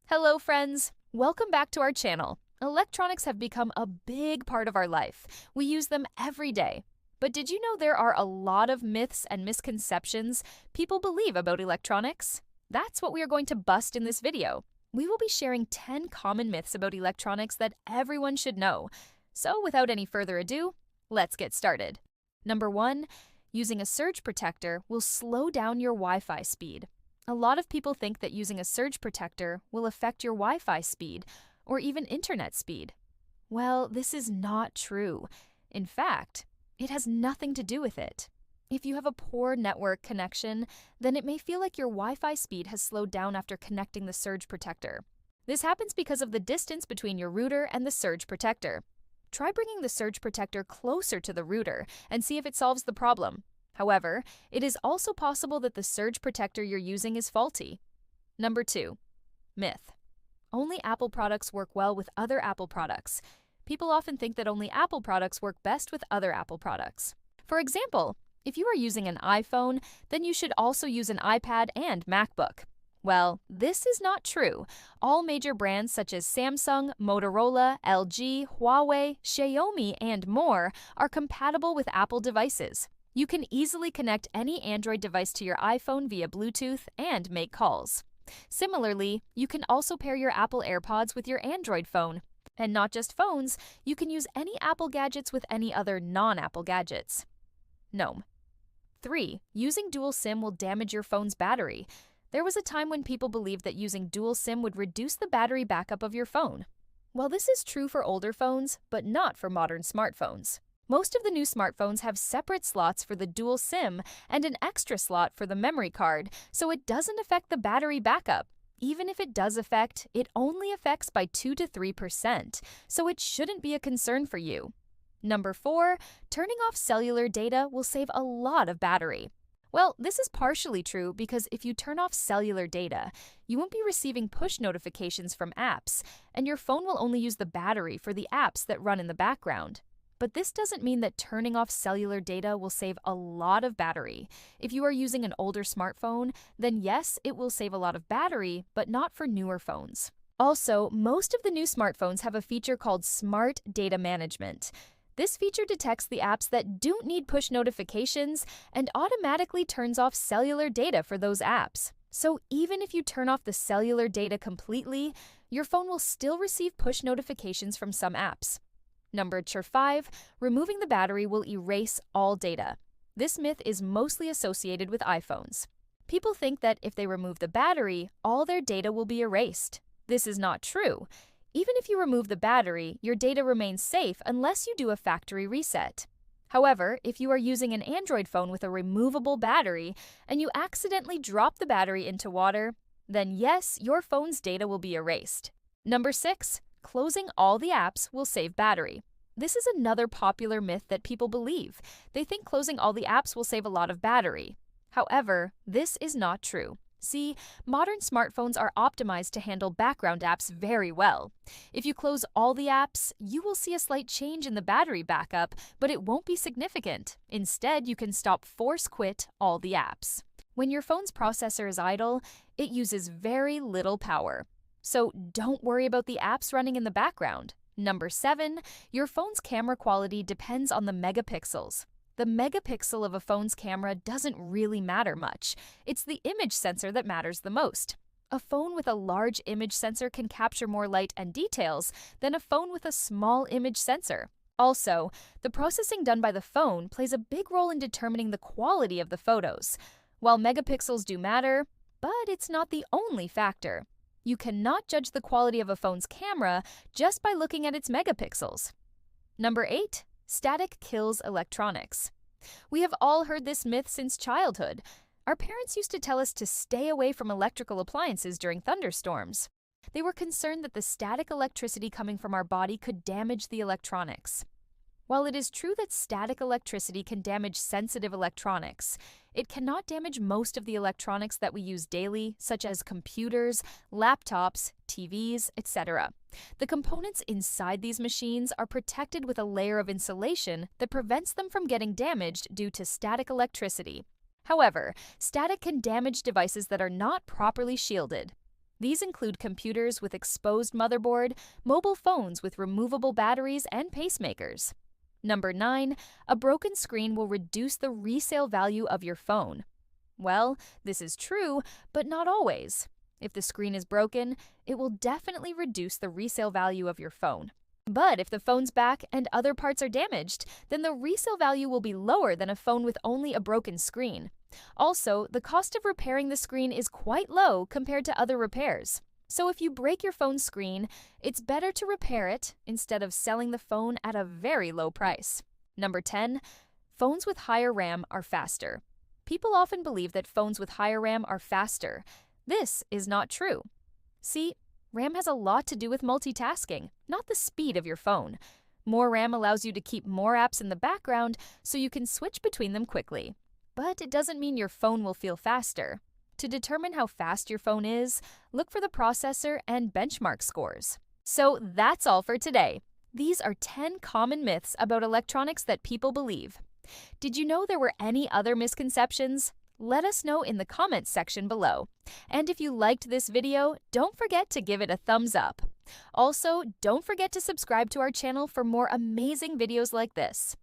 Hello, friends! Welcome back to our channel. Electronics have become a big part of our life. We use them every day. But did you know there are a lot of myths and misconceptions people believe about electronics? That's what we are going to bust in this video. We will be sharing 10 common myths about electronics that everyone should know. So without any further ado, let's get started. Number 1, using a surge protector will slow down your Wi-Fi speed. A lot of people think that using a surge protector will affect your Wi-Fi speed or even internet speed. Well, this is not true. In fact, it has nothing to do with it. If you have a poor network connection, then it may feel like your Wi-Fi speed has slowed down after connecting the surge protector. This happens because of the distance between your router and the surge protector. Try bringing the surge protector closer to the router and see if it solves the problem. However, it is also possible that the surge protector you're using is faulty. Number 2, myth. Only Apple products work well with other Apple products. People often think that only Apple products work best with other Apple products. For example, if you are using an iPhone, then you should also use an iPad and MacBook. Well, this is not true. All major brands such as Samsung, Motorola, LG, Huawei, Xiaomi, and more are compatible with Apple devices. You can easily connect any Android device to your iPhone via Bluetooth and make calls. Similarly, you can also pair your Apple AirPods with your Android phone. And not just phones, you can use any Apple gadgets with any other non-Apple gadgets. Gnome. 3. Using dual SIM will damage your phone's battery. There was a time when people believed that using dual SIM would reduce the battery backup of your phone. Well, this is true for older phones, but not for modern smartphones. Most of the new smartphones have separate slots for the dual SIM and an extra slot for the memory card, so it doesn't affect the battery backup. Even if it does affect, it only affects by 2 to 3%, so it shouldn't be a concern for you. Number 4, turning off cellular data will save a lot of battery. Well, this is partially true because if you turn off cellular data, you won't be receiving push notifications from apps, and your phone will only use the battery for the apps that run in the background. But this doesn't mean that turning off cellular data will save a lot of battery. If you are using an older smartphone, then yes, it will save a lot of battery, but not for newer phones. Also, most of the new smartphones have a feature called Smart Data Management. This feature detects the apps that don't need push notifications and automatically turns off cellular data for those apps. So even if you turn off the cellular data completely, your phone will still receive push notifications from some apps. Number 5, removing the battery will erase all data. This myth is mostly associated with iPhones. People think that if they remove the battery, all their data will be erased. This is not true. Even if you remove the battery, your data remains safe unless you do a factory reset. However, if you are using an Android phone with a removable battery and you accidentally drop the battery into water, then yes, your phone's data will be erased. Number 6, closing all the apps will save battery. This is another popular myth that people believe. They think closing all the apps will save a lot of battery. However, this is not true. See, modern smartphones are optimized to handle background apps very well. If you close all the apps, you will see a slight change in the battery backup, but it won't be significant. Instead, you can stop force quit all the apps. When your phone's processor is idle, it uses very little power. So don't worry about the apps running in the background. Number 7, your phone's camera quality depends on the megapixels. The megapixel of a phone's camera doesn't really matter much. It's the image sensor that matters the most. A phone with a large image sensor can capture more light and details than a phone with a small image sensor. Also, the processing done by the phone plays a big role in determining the quality of the photos. While megapixels do matter, but it's not the only factor. You cannot judge the quality of a phone's camera just by looking at its megapixels. Number 8, static kills electronics. We have all heard this myth since childhood. Our parents used to tell us to stay away from electrical appliances during thunderstorms. They were concerned that the static electricity coming from our body could damage the electronics. While it is true that static electricity can damage sensitive electronics, it cannot damage most of the electronics that we use daily, such as computers, laptops, TVs, etc. The components inside these machines are protected with a layer of insulation that prevents them from getting damaged due to static electricity. However, static can damage devices that are not properly shielded. These include computers with exposed motherboard, mobile phones with removable batteries, and pacemakers. Number 9. A broken screen will reduce the resale value of your phone. Well, this is true, but not always. If the screen is broken, it will definitely reduce the resale value of your phone. But if the phone's back and other parts are damaged, then the resale value will be lower than a phone with only a broken screen. Also, the cost of repairing the screen is quite low compared to other repairs. So if you break your phone's screen, it's better to repair it instead of selling the phone at a very low price. Number 10. Phones with higher RAM are faster. People often believe that phones with higher RAM are faster. This is not true. See, RAM has a lot to do with multitasking, not the speed of your phone. More RAM allows you to keep more apps in the background so you can switch between them quickly. But it doesn't mean your phone will feel faster. To determine how fast your phone is, look for the processor and benchmark scores. So that's all for today. These are 10 common myths about electronics that people believe. Did you know there were any other misconceptions? Let us know in the comments section below. And if you liked this video, don't forget to give it a thumbs up. Also, don't forget to subscribe to our channel for more amazing videos like this.